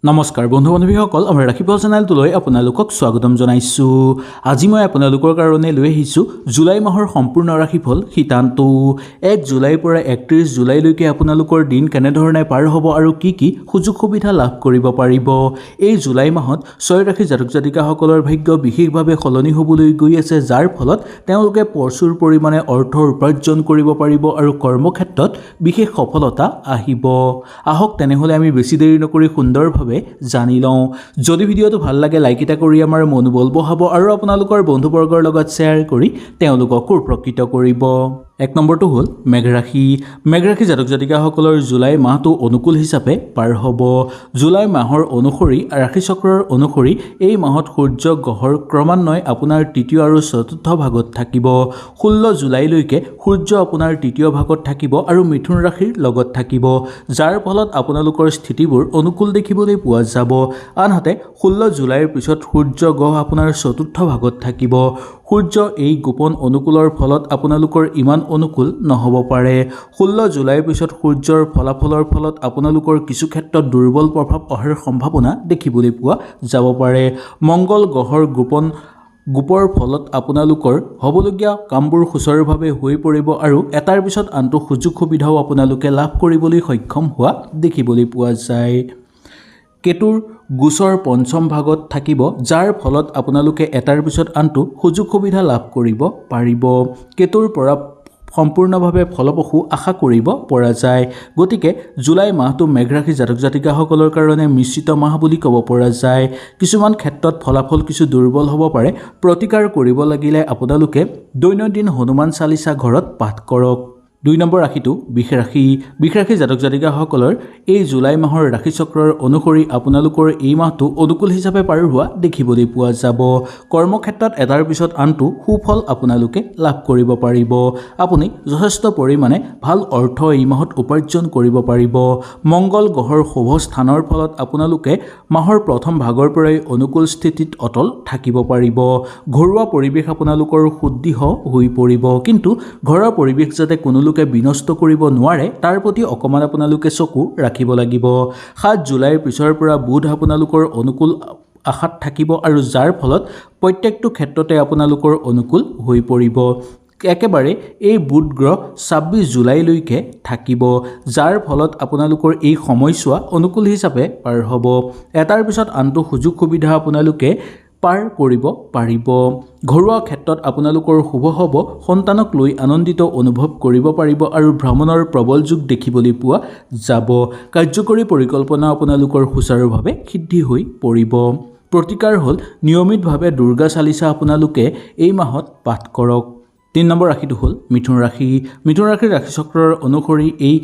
নমস্কাৰ বন্ধু বান্ধৱীসকল আমাৰ ৰাখিপল চেনেলটোলৈ আপোনালোকক স্বাগতম জনাইছো। আজি মই আপোনালোকৰ কাৰণে লৈ আহিছো জুলাই মাহৰ সম্পূৰ্ণ ৰাশিফল শীতান্তু 1 জুলাইৰ পৰা 31 জুলাইলৈকে আপোনালোকৰ দিন কেনেধৰণে পাৰ হ'ব আৰু কি সুযোগ সুবিধা লাভ কৰিব পাৰিব। এই জুলাই মাহত 6 ৰাশি জাতক জাতিকাসকলৰ ভাগ্য বিশেষভাৱে সলনি হ'বলৈ গৈ আছে, যাৰ ফলত তেওঁলোকে প্ৰচুৰ পৰিমাণে অৰ্থ উপাৰ্জন কৰিব পাৰিব আৰু কৰ্মক্ষেত্ৰত বিশেষ সফলতা আহিব। আহক তেনেহ'লে আমি বেছি দেৰি নকৰি সুন্দৰভাৱে জানি লওঁ। যদি ভিডিঅ'টো ভাল লাগে লাইক এটা কৰি আমাৰ মনোবল বঢ়াব আৰু আপোনালোকৰ বন্ধুবৰ্গৰ লগত শ্বেয়াৰ কৰি তেওঁলোককো উপকৃত কৰিব। 1 নম্বৰটো হ'ল মেঘ ৰাশি। মেঘ ৰাশি জাতক জাতিকাসকলৰ জুলাই মাহটো অনুকূল হিচাপে পাৰ হ'ব। জুলাই মাহৰ অনুসৰি ৰাশিচক্ৰৰ অনুসৰি এই মাহত সূৰ্য গ্ৰহৰ ক্ৰমান্বয়ে আপোনাৰ তৃতীয় আৰু চতুৰ্থ ভাগত থাকিব। 16 জুলাইলৈকে সূৰ্য আপোনাৰ তৃতীয় ভাগত থাকিব আৰু মিথুন ৰাশিৰ লগত থাকিব, যাৰ ফলত আপোনালোকৰ স্থিতিবোৰ অনুকূল দেখিবলৈ পোৱা যাব। আনহাতে 16 জুলাইৰ পিছত সূৰ্য গ্ৰহ আপোনাৰ চতুৰ্থ ভাগত থাকিব। সূৰ্য এই গোপন অনুকূলৰ ফলত আপোনালোকৰ ইমান অনুকূল নহ'ব পাৰে। 16 জুলাইৰ পিছত সূৰ্যৰ ফলাফলৰ ফলত আপোনালোকৰ কিছু ক্ষেত্ৰত দুৰ্বল প্ৰভাৱ অহাৰ সম্ভাৱনা দেখিবলৈ পোৱা যাব পাৰে। মংগল গ্ৰহৰ গোপৰ ফলত আপোনালোকৰ হ'বলগীয়া কামবোৰ সুচাৰুভাৱে হৈ পৰিব আৰু এটাৰ পিছত আনটো সুযোগ সুবিধাও আপোনালোকে লাভ কৰিবলৈ সক্ষম হোৱা দেখিবলৈ পোৱা যায়। কেতুৰ গোচৰ পঞ্চম ভাগত থাকিব, যাৰ ফলত আপোনালোকে এটাৰ পিছত আনটো সুযোগ সুবিধা লাভ কৰিব পাৰিব। কেতুৰ পৰা সম্পূৰ্ণভাৱে ফলপ্ৰসূ আশা কৰিব পৰা যায়। গতিকে জুলাই মাহটো মেঘ ৰাশি জাতক জাতিকাসকলৰ কাৰণে মিশ্ৰিত মাহ বুলি ক'ব পৰা যায়। কিছুমান ক্ষেত্ৰত ফলাফল কিছু দুৰ্বল হ'ব পাৰে। প্ৰতিকাৰ কৰিব লাগিলে আপোনালোকে দৈনন্দিন হনুমান চালিচা ঘৰত পাঠ কৰক। 2 নম্বৰ ৰাশিটো বৃষ ৰাশি। বৃষ ৰাশি জাতক জাতিকাসকলৰ এই জুলাই মাহৰ ৰাশিচক্ৰৰ অনুসৰি আপোনালোকৰ এই মাহটো অনুকূল হিচাপে পাৰ হোৱা দেখিবলৈ পোৱা যাব। কৰ্মক্ষেত্ৰত এটাৰ পিছত আনটো সুফল আপোনালোকে লাভ কৰিব পাৰিব। আপুনি যথেষ্ট পৰিমাণে ভাল অৰ্থ এই মাহত উপাৰ্জন কৰিব পাৰিব। মংগল গ্ৰহৰ শুভ স্থানৰ ফলত আপোনালোকে মাহৰ প্ৰথম ভাগৰ পৰাই অনুকূল স্থিতিত অটল থাকিব পাৰিব। ঘৰুৱা পৰিৱেশ আপোনালোকৰ সুদৃঢ় হৈ পৰিব, কিন্তু ঘৰৰ পৰিৱেশ যাতে কোনো বিনষ্ট কৰিব নোৱাৰে তাৰ প্ৰতি অকণমান আপোনালোকে চকু ৰাখিব লাগিব। 7 জুলাইৰ পিছৰ পৰা বুধ আপোনালোকৰ অনুকূল আশাত থাকিব আৰু যাৰ ফলত প্ৰত্যেকটো ক্ষেত্ৰতে আপোনালোকৰ অনুকূল হৈ পৰিব। একেবাৰে এই বুধ গ্ৰহ 26 জুলাইলৈকে থাকিব, যাৰ ফলত আপোনালোকৰ এই সময়ছোৱা অনুকূল হিচাপে পাৰ হ'ব। এটাৰ পিছত আনটো সুযোগ সুবিধা আপোনালোকে পাৰ কৰিব পাৰিব। ঘৰুৱা ক্ষেত্ৰত আপোনালোকৰ শুভ হ'ব, সন্তানক লৈ আনন্দিত অনুভৱ কৰিব পাৰিব আৰু ভ্ৰমণৰ প্ৰবল যোগ দেখিবলৈ পোৱা যাব। কাৰ্যকৰী পৰিকল্পনা আপোনালোকৰ সুচাৰুভাৱে সিদ্ধি হৈ পৰিব। প্ৰতিকাৰ হ'ল নিয়মিতভাৱে দুৰ্গা চালিচা আপোনালোকে এই মাহত পাঠ কৰক। 3 নম্বৰ ৰাশিটো হ'ল মিথুন ৰাশি। মিথুন ৰাশিৰ ৰাশিচক্ৰৰ অনুসৰি এই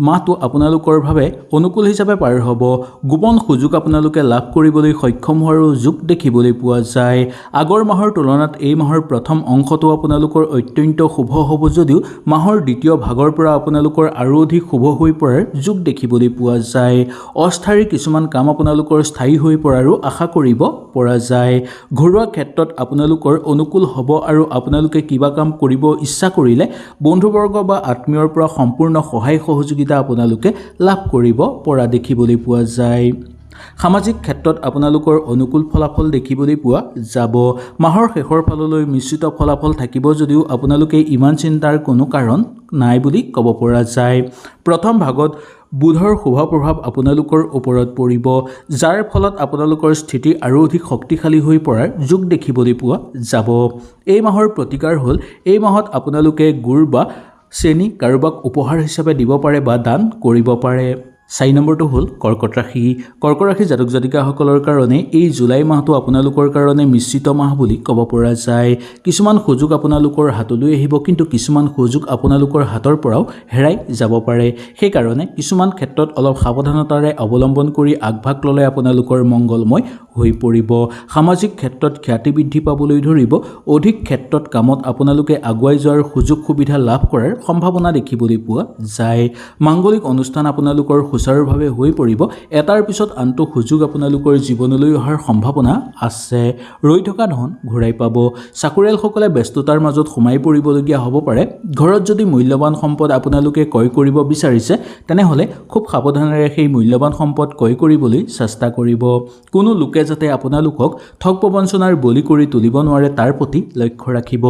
মাহটো আপোনালোকৰ বাবে অনুকূল হিচাপে পাৰ হ'ব। গোপন সুযোগ আপোনালোকে লাভ কৰিবলৈ সক্ষম হোৱাৰ যোগ দেখিবলৈ পোৱা যায়। আগৰ মাহৰ তুলনাত এই মাহৰ প্ৰথম অংশটো আপোনালোকৰ অত্যন্ত শুভ হ'ব, যদিও মাহৰ দ্বিতীয় ভাগৰ পৰা আপোনালোকৰ আৰু অধিক শুভ হৈ পৰাৰ যোগ দেখিবলৈ পোৱা যায়। অস্থায়ী কিছুমান কাম আপোনালোকৰ স্থায়ী হৈ পৰাৰো আশা কৰিব পৰা যায়। ঘৰুৱা ক্ষেত্ৰত আপোনালোকৰ অনুকূল হ'ব আৰু আপোনালোকে কিবা কাম কৰিব ইচ্ছা কৰিলে বন্ধুবৰ্গ বা আত্মীয়ৰ পৰা সম্পূৰ্ণ সহায় সহযোগিতা আপোনালোকে লাভ কৰিব পৰা দেখিবলৈ পোৱা যায়। সামাজিক ক্ষেত্ৰত আপোনালোকৰ অনুকূল ফলাফল দেখিবলৈ পোৱা যাব। মাহৰ শেষৰ ফাললৈ মিশ্ৰিত ফলাফল থাকিব, যদিও আপোনালোকে ইমান চিন্তাৰ কোনো কাৰণ নাই বুলি ক'ব পৰা যায়। প্ৰথম ভাগত বুধৰ শুভ প্ৰভাৱ আপোনালোকৰ ওপৰত পৰিব, যাৰ ফলত আপোনালোকৰ স্থিতি আৰু অধিক শক্তিশালী হৈ পৰাৰ যোগ দেখিবলৈ পোৱা যাব। এই মাহৰ প্ৰতিকাৰ হ'ল এই মাহত আপোনালোকে গুৰ বা চেনি কাৰোবাক উপহাৰ হিচাপে দিব পাৰে বা দান কৰিব পাৰে। 4 নম্বৰটো হ'ল কৰ্কট ৰাশি। কৰ্কট ৰাশি জাতক জাতিকাসকলৰ কাৰণে এই জুলাই মাহটো আপোনালোকৰ কাৰণে মিশ্ৰিত মাহ বুলি ক'ব পৰা যায়। কিছুমান সুযোগ আপোনালোকৰ হাতলৈ আহিব, কিন্তু কিছুমান সুযোগ আপোনালোকৰ হাতৰ পৰাও হেৰাই যাব পাৰে। সেইকাৰণে কিছুমান ক্ষেত্ৰত অলপ সাৱধানতাৰে অৱলম্বন কৰি আগভাগ ল'লে আপোনালোকৰ মংগলময় হৈ পৰিব সামাজিক ক্ষেত্ৰত খ্যাতি বৃদ্ধি পাবলৈ ধৰিব অধিক ক্ষেত্ৰত কামত আপোনালোকে আগুৱাই যোৱাৰ সুযোগ সুবিধা লাভ কৰাৰ সম্ভাৱনা দেখিবলৈ পোৱা যায় মাংগলিক অনুষ্ঠান আপোনালোকৰ সুচাৰুভাৱে হৈ পৰিব এটাৰ পিছত আনটো সুযোগ আপোনালোকৰ জীৱনলৈ অহাৰ সম্ভাৱনা আছে ৰৈ থকা ধন ঘূৰাই পাব চাকৰিয়ালসকলে ব্যস্ততাৰ মাজত সোমাই পৰিবলগীয়া হ'ব পাৰে ঘৰত যদি মূল্যৱান সম্পদ আপোনালোকে ক্ৰয় কৰিব বিচাৰিছে তেনেহ'লে খুব সাৱধানেৰে সেই মূল্যৱান সম্পদ ক্ৰয় কৰিবলৈ চেষ্টা কৰিব কোনো লোকে যাতে আপোনালোকক ঠগ প্ৰবঞ্চনাৰ বলি কৰি তুলিব নোৱাৰে তাৰ প্ৰতি লক্ষ্য ৰাখিব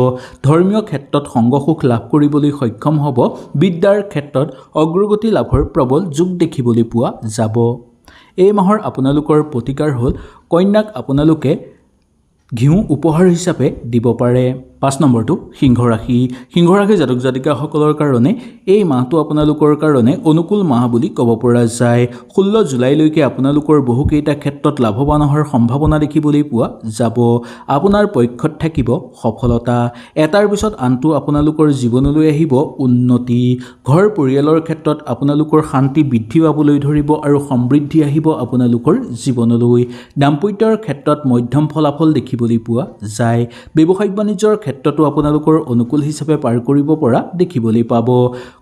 ধৰ্মীয় ক্ষেত্ৰত সংগ সুখ লাভ কৰিবলৈ সক্ষম হ'ব বিদ্যাৰ ক্ষেত্ৰত অগ্ৰগতি লাভৰ প্ৰবল যোগ দেখিবলৈ পোৱা যাব এই মাহৰ আপোনালোকৰ প্ৰতিকাৰ হ'ল কন্যাক আপোনালোকে ঘিউ উপহাৰ হিচাপে দিব পাৰে 5 নম্বৰটো সিংহ ৰাশি জাতক জাতিকাসকলৰ কাৰণে এই মাহটো আপোনালোকৰ কাৰণে অনুকূল মাহ বুলি ক'ব পৰা যায় 16 জুলাইলৈকে আপোনালোকৰ বহুকেইটা ক্ষেত্ৰত লাভৱান হোৱাৰ সম্ভাৱনা দেখিবলৈ পোৱা যাব আপোনাৰ পক্ষত থাকিব সফলতা এটাৰ পিছত আনটো আপোনালোকৰ জীৱনলৈ আহিব উন্নতি ঘৰ পৰিয়ালৰ ক্ষেত্ৰত আপোনালোকৰ শান্তি বৃদ্ধি পাবলৈ ধৰিব আৰু সমৃদ্ধি আহিব আপোনালোকৰ জীৱনলৈ দাম্পত্যৰ ক্ষেত্ৰত মধ্যম ফলাফল দেখিবলৈ পোৱা যায় ব্যৱসায়িক বাণিজ্যৰ ক্ষেত্ৰতো আপোনালোকৰ অনুকূল হিচাপে পাৰ কৰিব পৰা দেখিবলৈ পাব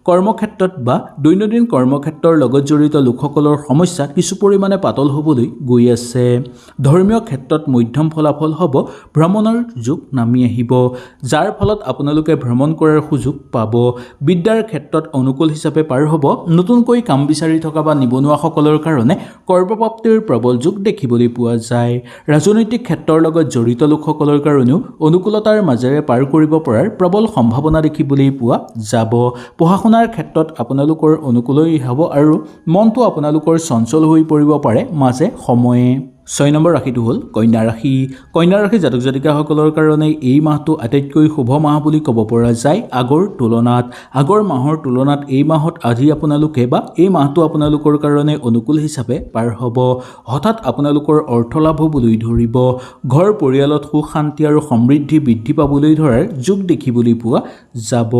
কৰ্মক্ষেত্ৰত বা দৈনন্দিন কৰ্মক্ষেত্ৰৰ লগত জড়িত লোকসকলৰ সমস্যা কিছু পৰিমাণে পাতল হ'বলৈ গৈ আছে ধৰ্মীয় ক্ষেত্ৰত মধ্যম ফলাফল হ'ব ভ্ৰমণৰ যোগ নামি আহিব যাৰ ফলত আপোনালোকে ভ্ৰমণ কৰাৰ সুযোগ পাব বিদ্যাৰ ক্ষেত্ৰত অনুকূল হিচাপে পাৰ হ'ব নতুনকৈ কাম বিচাৰি থকা বা নিবনুৱাসকলৰ কাৰণে কৰ্মপ্ৰাপ্তিৰ প্ৰবল যোগ দেখিবলৈ পোৱা যায় ৰাজনৈতিক ক্ষেত্ৰৰ লগত জড়িত লোকসকলৰ কাৰণেও অনুকূলতাৰ মাজেৰে পাৰ কৰিব পৰাৰ প্ৰবল সম্ভাৱনা দেখিবলৈ পোৱা যাব পঢ়া শুনাৰ ক্ষেত্ৰত আপোনালোকৰ অনুকূলেই হ'ব আৰু মনটো আপোনালোকৰ চঞ্চল হৈ পৰিব পাৰে মাজে সময়ে 6 নম্বৰ ৰাশিটো হ'ল কন্যা ৰাশি জাতক জাতিকাসকলৰ কাৰণে এই মাহটো আটাইতকৈ শুভ মাহ বুলি ক'ব পৰা যায় আগৰ মাহৰ তুলনাত এই মাহত আজি আপোনালোকে বা এই মাহটো আপোনালোকৰ কাৰণে অনুকূল হিচাপে পাৰ হ'ব হঠাৎ আপোনালোকৰ অৰ্থ লাভ হ'বলৈ ধৰিব ঘৰ পৰিয়ালত সুখ শান্তি আৰু সমৃদ্ধি বৃদ্ধি পাবলৈ ধৰাৰ যোগ দেখিবলৈ পোৱা যাব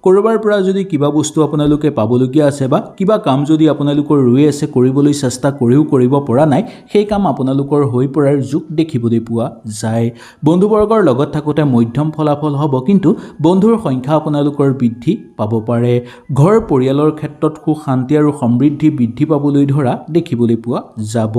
ক'ৰবাৰ পৰা যদি কিবা বস্তু আপোনালোকে পাবলগীয়া আছে বা কিবা কাম যদি আপোনালোকৰ ৰৈ আছে কৰিবলৈ চেষ্টা কৰিও কৰিব পৰা নাই সেই কাম আপোনালোকৰ হৈ পৰাৰ যোগ দেখিবলৈ পোৱা যায় বন্ধুবৰ্গৰ লগত থাকোঁতে মধ্যম ফলাফল হ'ব কিন্তু বন্ধুৰ সংখ্যা আপোনালোকৰ বৃদ্ধি পাব পাৰে ঘৰ পৰিয়ালৰ ক্ষেত্ৰত সুখ শান্তি আৰু সমৃদ্ধি বৃদ্ধি পাবলৈ ধৰা দেখিবলৈ পোৱা যাব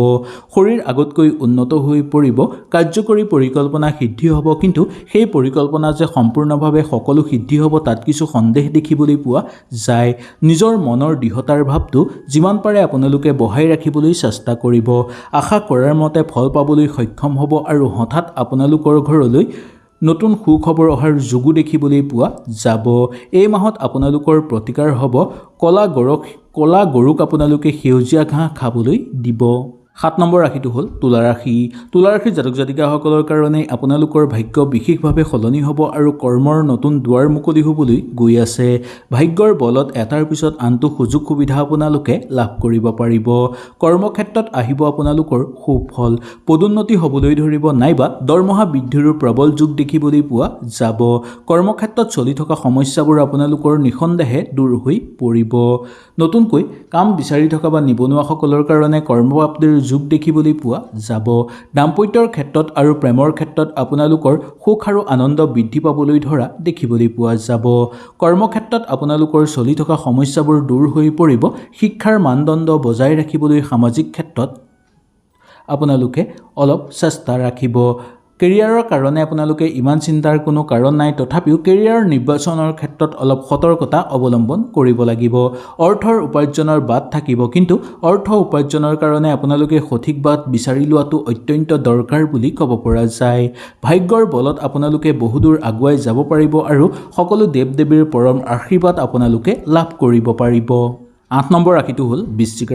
শৰীৰ আগতকৈ উন্নত হৈ পৰিব কাৰ্যকৰী পৰিকল্পনা সিদ্ধি হ'ব কিন্তু সেই পৰিকল্পনা যে সম্পূৰ্ণভাৱে সকলো সিদ্ধি হ'ব তাত কিছু সন্দেহ দেখিবলৈ পোৱা যায় নিজৰ মনৰ দৃঢ়তাৰ ভাৱটো যিমান পাৰে আপোনালোকে বহাই ৰাখিবলৈ চেষ্টা কৰিব আশা কৰাৰ মতে ফল পাবলৈ সক্ষম হ'ব আৰু হঠাৎ আপোনালোকৰ ঘৰলৈ নতুন সুখবৰ অহাৰ যোগো দেখিবলৈ পোৱা যাব এই মাহত আপোনালোকৰ প্ৰতিকাৰ হ'ব কলা গৰুক আপোনালোকে সেউজীয়া ঘাঁহ খাবলৈ দিব 7 নম্বৰ ৰাশিটো হ'ল তুলা ৰাশি জাতক জাতিকাসকলৰ কাৰণে আপোনালোকৰ ভাগ্য বিশেষভাৱে সলনি হ'ব আৰু কৰ্মৰ নতুন দুৱাৰ মুকলি হ'বলৈ গৈ আছে ভাগ্যৰ বলত এটাৰ পিছত আনটো সুযোগ সুবিধা আপোনালোকে লাভ কৰিব পাৰিব কৰ্মক্ষেত্ৰত আহিব আপোনালোকৰ সুফল পদোন্নতি হ'বলৈ ধৰিব নাইবা দৰমহা বৃদ্ধিৰো প্ৰবল যোগ দেখিবলৈ পোৱা যাব কৰ্মক্ষেত্ৰত চলি থকা সমস্যাবোৰ আপোনালোকৰ নিঃসন্দেহে দূৰ হৈ পৰিব নতুনকৈ কাম বিচাৰি থকা বা নিবনুৱাসকলৰ কাৰণে কৰ্মপ্ৰাপ্তিৰ যোগ দেখিবলৈ পোৱা যাব দাম্পত্যৰ ক্ষেত্ৰত আৰু প্ৰেমৰ ক্ষেত্ৰত আপোনালোকৰ সুখ আৰু আনন্দ বৃদ্ধি পাবলৈ ধৰা দেখিবলৈ পোৱা যাব কৰ্মক্ষেত্ৰত আপোনালোকৰ চলি থকা সমস্যাবোৰ দূৰ হৈ পৰিব শিক্ষাৰ মানদণ্ড বজাই ৰাখিবলৈ সামাজিক ক্ষেত্ৰত আপোনালোকে অলপ চেষ্টা ৰাখিব কেৰিয়াৰৰ কাৰণে আপোনালোকে ইমান চিন্তাৰ কোনো কাৰণ নাই তথাপিও কেৰিয়াৰ নিৰ্বাচনৰ ক্ষেত্ৰত অলপ সতৰ্কতা অৱলম্বন কৰিব লাগিব অৰ্থৰ উপাৰ্জনৰ বাট থাকিব কিন্তু অৰ্থ উপাৰ্জনৰ কাৰণে আপোনালোকে সঠিক বাট বিচাৰি লোৱাটো অত্যন্ত দৰকাৰ বুলি ক'ব পৰা যায় ভাগ্যৰ বলত আপোনালোকে বহুদূৰ আগুৱাই যাব পাৰিব আৰু সকলো দেৱ দেৱীৰ পৰম আশীৰ্বাদ আপোনালোকে লাভ কৰিব পাৰিব 8 নম্বৰ ৰাশিটো হ'ল বৃশ্চিক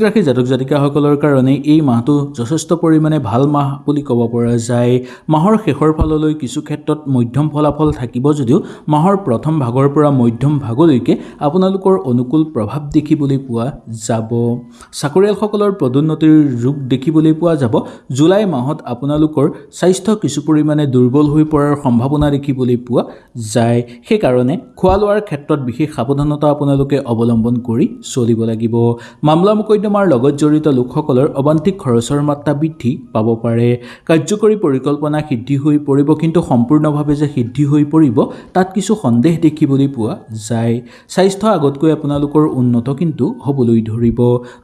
ৰাশি জাতক জাতিকাসকলৰ কাৰণে এই মাহটো যথেষ্ট পৰিমাণে ভাল মাহ বুলি ক'ব পৰা যায় মাহৰ শেষৰ ফাললৈ কিছু ক্ষেত্ৰত মধ্যম ফলাফল থাকিব যদিও মাহৰ প্ৰথম ভাগৰ পৰা মধ্যম ভাগলৈকে আপোনালোকৰ অনুকূল প্ৰভাৱ দেখিবলৈ পোৱা যাব চাকৰিয়ালসকলৰ পদোন্নতিৰ যোগ দেখিবলৈ পোৱা যাব জুলাই মাহত আপোনালোকৰ স্বাস্থ্য কিছু পৰিমাণে দুৰ্বল হৈ পৰাৰ সম্ভাৱনা দেখিবলৈ পোৱা যায় সেইকাৰণে খোৱা লোৱাৰ ক্ষেত্ৰত বিশেষ সাৱধানতা আপোনালোকে অৱলম্বন অৱলম্বন কৰি চলিব লাগিব। মামলা মোকদ্দমাৰ লগত জড়িত লোকসকলৰ অবান্তিক খৰচৰ মাত্ৰা বৃদ্ধি পাব পাৰে। কাৰ্যকৰী পৰিকল্পনা সিদ্ধি হৈ পৰিব, কিন্তু সম্পূৰ্ণভাৱে যে সিদ্ধি হৈ পৰিব তাত কিছু সন্দেহ দেখিবলৈ পোৱা যায়। স্বাস্থ্য আগতকৈ আপোনালোকৰ উন্নত কিন্তু হ'বলৈ ধৰিব।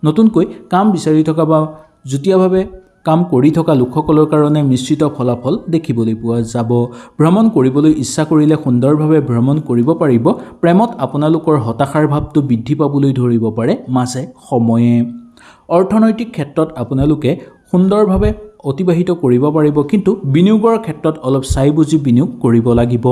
নতুনকৈ কাম বিচাৰি থকা বা যুটীয়াভাৱে কাম কৰি থকা লোকসকলৰ কাৰণে মিশ্ৰিত ফলাফল দেখিবলৈ পোৱা যাব। ভ্ৰমণ কৰিবলৈ ইচ্ছা কৰিলে সুন্দৰভাৱে ভ্ৰমণ কৰিব পাৰিব। প্ৰেমত আপোনালোকৰ হতাশাৰ ভাৱটো বৃদ্ধি পাবলৈ ধৰিব পাৰে মাজে সময়ে। অৰ্থনৈতিক ক্ষেত্ৰত আপোনালোকে সুন্দৰভাৱে অতিবাহিত কৰিব পাৰিব, কিন্তু বিনিয়োগৰ ক্ষেত্ৰত অলপ চাই বুজি বিনিয়োগ কৰিব লাগিব।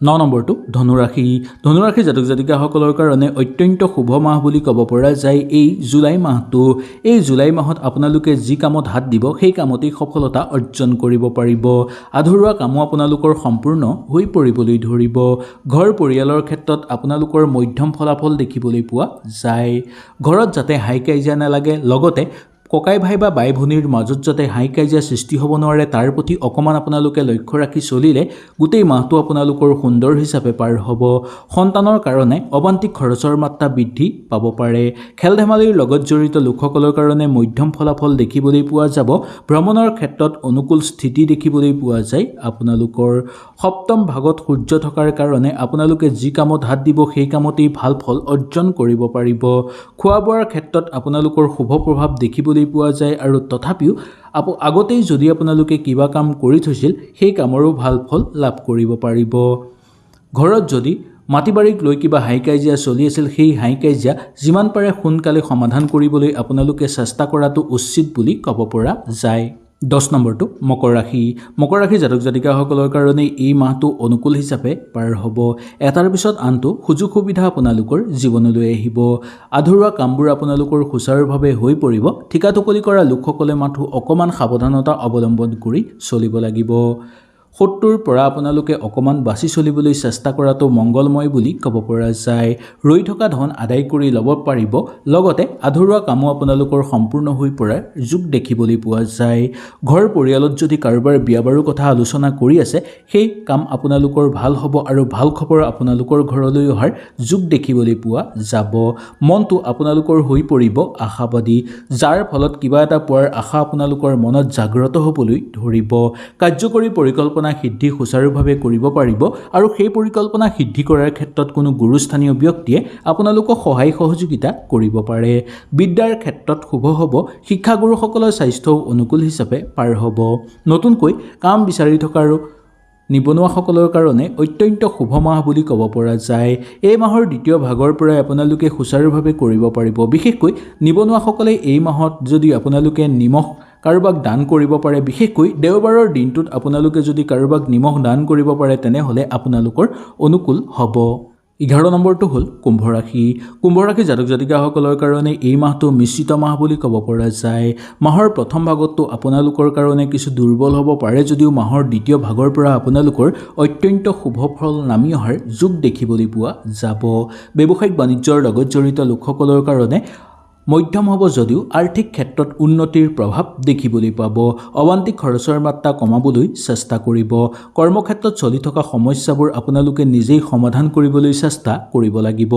9 নম্বৰটো ধনুৰাশি। ধনুৰাশি জাতক জাতিকাসকলৰ কাৰণে অত্যন্ত শুভ মাহ বুলি ক'ব পৰা যায় এই জুলাই মাহটো। এই জুলাই মাহত আপোনালোকে যি কামত হাত দিব সেই কামতেই সফলতা অৰ্জন কৰিব পাৰিব। আধৰুৱা কামো আপোনালোকৰ সম্পূৰ্ণ হৈ পৰিবলৈ ধৰিব। ঘৰ পৰিয়ালৰ ক্ষেত্ৰত আপোনালোকৰ মধ্যম ফলাফল দেখিবলৈ পোৱা যায়। ঘৰত যাতে হাই কাজিয়া নালাগে, লগতে ককাই ভাই বা বাই ভনীৰ মাজত যাতে হাই কাজিয়া সৃষ্টি হ'ব নোৱাৰে তাৰ প্ৰতি অকণমান আপোনালোকে লক্ষ্য ৰাখি চলিলে গোটেই মাহটো আপোনালোকৰ সুন্দৰ হিচাপে পাৰ হ'ব। সন্তানৰ কাৰণে অবান্তিক খৰচৰ মাত্ৰা বৃদ্ধি পাব পাৰে। খেল ধেমালিৰ লগত জড়িত লোকসকলৰ কাৰণে মধ্যম ফলাফল দেখিবলৈ পোৱা যাব। ভ্ৰমণৰ ক্ষেত্ৰত অনুকূল স্থিতি দেখিবলৈ পোৱা যায়। আপোনালোকৰ সপ্তম ভাগত সূৰ্য থকাৰ কাৰণে আপোনালোকে যি কামত হাত দিব সেই কামতেই ভাল ফল অৰ্জন কৰিব পাৰিব। খোৱা বোৱাৰ ক্ষেত্ৰত আপোনালোকৰ শুভ প্ৰভাৱ দেখিবলৈ পোৱা যায়, আৰু তথাপিও আগতেই যদি আপোনালোকে কিবা কাম কৰি থৈছিল সেই কামৰো ভাল ফল লাভ কৰিব পাৰিব। ঘৰত যদি মাটি বাৰীক লৈ কিবা হাই কাজিয়া চলি আছিল সেই হাই কাজিয়া যিমান পাৰে সোনকালে সমাধান কৰিবলৈ আপোনালোকে চেষ্টা কৰাটো উচিত বুলি ক'ব পৰা যায়। 10 নম্বৰটো মকৰ ৰাশি। মকৰ ৰাশি জাতক জাতিকাসকলৰ কাৰণে এই মাহটো অনুকূল হিচাপে পাৰ হ'ব। এটাৰ পিছত আনটো সুযোগ সুবিধা আপোনালোকৰ জীৱনলৈ আহিব। আধৰুৱা কামবোৰ আপোনালোকৰ সুচাৰুভাৱে হৈ পৰিব। ঠিকা টুকলি কৰা লোকসকলে মাথো অকণমান সাৱধানতা অৱলম্বন কৰি চলিব লাগিব। শত্ৰুৰ পৰা আপোনালোকে অকণমান বাছি চলিবলৈ চেষ্টা কৰাটো মংগলময় বুলি ক'ব পৰা যায়। ৰৈ থকা ধন আদায় কৰি ল'ব পাৰিব, লগতে আধৰুৱা কামো আপোনালোকৰ সম্পূৰ্ণ হৈ পৰাৰ যোগ দেখিবলৈ পোৱা যায়। ঘৰ পৰিয়ালত যদি কাৰোবাৰ বিয়া বাৰুৰ কথা আলোচনা কৰি আছে সেই কাম আপোনালোকৰ ভাল হ'ব, আৰু ভাল খবৰ আপোনালোকৰ ঘৰলৈ অহাৰ যোগ দেখিবলৈ পোৱা যাব। মনটো আপোনালোকৰ হৈ পৰিব আশাবাদী, যাৰ ফলত কিবা এটা পোৱাৰ আশা আপোনালোকৰ মনত জাগ্ৰত হ'বলৈ ধৰিব। কাৰ্যকৰী পৰিকল্পনা সিদ্ধি সুচাৰুভাৱে কৰিব পাৰিব, আৰু সেই পৰিকল্পনা সিদ্ধি কৰাৰ ক্ষেত্ৰত কোনো গুৰুস্থানীয় ব্যক্তিয়ে আপোনালোকক সহায় সহযোগিতা কৰিব পাৰে। বিদ্যাৰ ক্ষেত্ৰত শুভ হ'ব। শিক্ষাগুৰুসকলৰ স্বাস্থ্যও অনুকূল হিচাপে পাৰ হ'ব। নতুনকৈ কাম বিচাৰি থকা আৰু নিবনুৱাসকলৰ কাৰণে অত্যন্ত শুভ মাহ বুলি ক'ব পৰা যায়। এই মাহৰ দ্বিতীয় ভাগৰ পৰাই আপোনালোকে সুচাৰুভাৱে কৰিব পাৰিব। বিশেষকৈ নিবনুৱাসকলে এই মাহত যদি আপোনালোকে নিমখ কাৰোবাক দান কৰিব পাৰে, বিশেষকৈ দেওবাৰৰ দিনটোত আপোনালোকে যদি কাৰোবাক নিমখ দান কৰিব পাৰে তেনেহ'লে আপোনালোকৰ অনুকূল হ'ব। 11 নম্বৰটো হ'ল কুম্ভ ৰাশি। কুম্ভ ৰাশি জাতক জাতিকাসকলৰ কাৰণে এই মাহটো মিশ্ৰিত মাহ বুলি ক'ব পৰা যায়। মাহৰ প্ৰথম ভাগতটো আপোনালোকৰ কাৰণে কিছু দুৰ্বল হ'ব পাৰে, যদিও মাহৰ দ্বিতীয় ভাগৰ পৰা আপোনালোকৰ অত্যন্ত শুভ ফল নামি অহাৰ যোগ দেখিবলৈ পোৱা যাব। ব্যৱসায়িক বাণিজ্যৰ লগত জড়িত লোকসকলৰ কাৰণে মধ্যম হ'ব, যদিও আৰ্থিক ক্ষেত্ৰত উন্নতিৰ প্ৰভাৱ দেখিবলৈ পাব। অবান্তিক খৰচৰ মাত্ৰা কমাবলৈ চেষ্টা কৰিব। কৰ্মক্ষেত্ৰত চলি থকা সমস্যাবোৰ আপোনালোকে নিজেই সমাধান কৰিবলৈ চেষ্টা কৰিব লাগিব।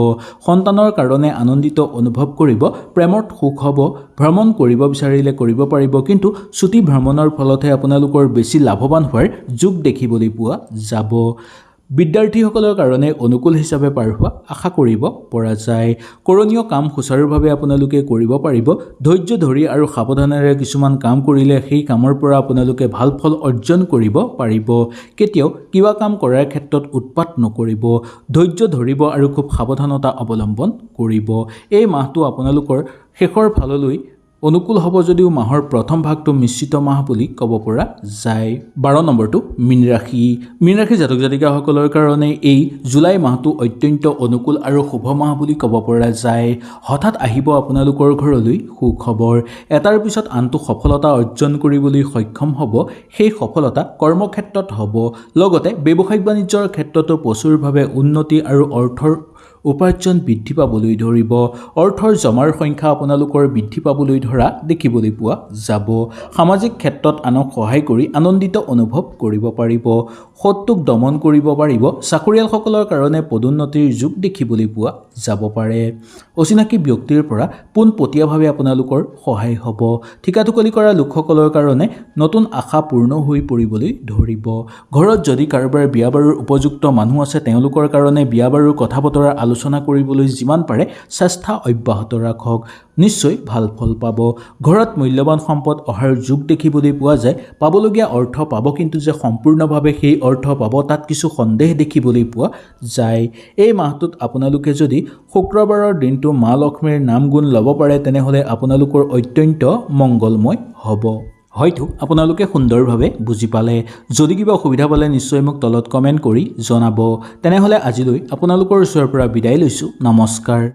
সন্তানৰ কাৰণে আনন্দিত অনুভৱ কৰিব। প্ৰেমত সুখ হ'ব। ভ্ৰমণ কৰিব বিচাৰিলে কৰিব পাৰিব, কিন্তু ছুটি ভ্ৰমণৰ ফলতহে আপোনালোকৰ বেছি লাভৱান হোৱাৰ যোগ দেখিবলৈ পোৱা যাব। বিদ্যাৰ্থীসকলৰ কাৰণে অনুকূল হিচাপে পাৰ হোৱা আশা কৰিব পৰা যায়। কৰণীয় কাম সুচাৰুভাৱে আপোনালোকে কৰিব পাৰিব। ধৈৰ্য ধৰি আৰু সাৱধানেৰে কিছুমান কাম কৰিলে সেই কামৰ পৰা আপোনালোকে ভাল ফল অৰ্জন কৰিব পাৰিব। কেতিয়াও কিবা কাম কৰাৰ ক্ষেত্ৰত উৎপাত নকৰিব। ধৈৰ্য ধৰিব আৰু খুব সাৱধানতা অৱলম্বন কৰিব। এই মাহটো আপোনালোকৰ শেষৰ ফাললৈ অনুকূল হ'ব, যদিও মাহৰ প্ৰথম ভাগটো মিশ্ৰিত মাহ বুলি ক'ব পৰা যায়। 12 নম্বৰটো মীন ৰাশি। মীন ৰাশি জাতক জাতিকাসকলৰ কাৰণে এই জুলাই মাহটো অত্যন্ত অনুকূল আৰু শুভ মাহ বুলি ক'ব পৰা যায়। হঠাৎ আহিব আপোনালোকৰ ঘৰলৈ সুখবৰ। এটাৰ পিছত আনটো সফলতা অৰ্জন কৰিবলৈ সক্ষম হ'ব। সেই সফলতা কৰ্মক্ষেত্ৰত হ'ব, লগতে ব্যৱসায়িক বাণিজ্যৰ ক্ষেত্ৰতো প্ৰচুৰভাৱে উন্নতি আৰু অৰ্থৰ উপাৰ্জন বৃদ্ধি পাবলৈ ধৰিব। অৰ্থৰ জমাৰ সংখ্যা আপোনালোকৰ বৃদ্ধি পাবলৈ ধৰা দেখিবলৈ পোৱা যাব। সামাজিক ক্ষেত্ৰত আনক সহায় কৰি আনন্দিত অনুভৱ কৰিব পাৰিব। শত্ৰুক দমন কৰিব পাৰিব। চাকৰিয়ালসকলৰ কাৰণে পদোন্নতিৰ যোগ দেখিবলৈ পোৱা যাব পাৰে। অচিনাকি ব্যক্তিৰ পৰা পোনপটীয়াভাৱে আপোনালোকৰ সহায় হ'ব। ঠিকাটুকলি কৰা লোকসকলৰ কাৰণে নতুন আশা পূৰ্ণ হৈ পৰিবলৈ ধৰিব। ঘৰত যদি কাৰোবাৰ বিয়া বাৰুৰ উপযুক্ত মানুহ আছে তেওঁলোকৰ কাৰণে বিয়া বাৰুৰ কথা বতৰা আলোচনা কৰিবলৈ যিমান পাৰে চেষ্টা অব্যাহত ৰাখক। নিশ্চয় ভাল ফল পাব। ঘৰত মূল্যৱান সম্পদ অহাৰ যোগ দেখিবলৈ পোৱা যায়। পাবলগীয়া অৰ্থ পাব, কিন্তু যে সম্পূৰ্ণভাৱে সেই অৰ্থ পাব তাত কিছু সন্দেহ দেখিবলৈ পোৱা যায়। এই মাহটোত আপোনালোকে যদি শুক্ৰবাৰৰ দিনটো মা লক্ষ্মীৰ নাম গুণ ল'ব পাৰে তেনেহ'লে আপোনালোকৰ অত্যন্ত মংগলময় হ'ব। হয়তো আপোনালোকে সুন্দৰভাৱে বুজি পালে। যদি কিবা অসুবিধা পালে নিশ্চয় মোক তলত কমেণ্ট কৰি জনাব। তেনেহ'লে আজিলৈ আপোনালোকৰ ওচৰৰ পৰা বিদায় লৈছোঁ। নমস্কাৰ।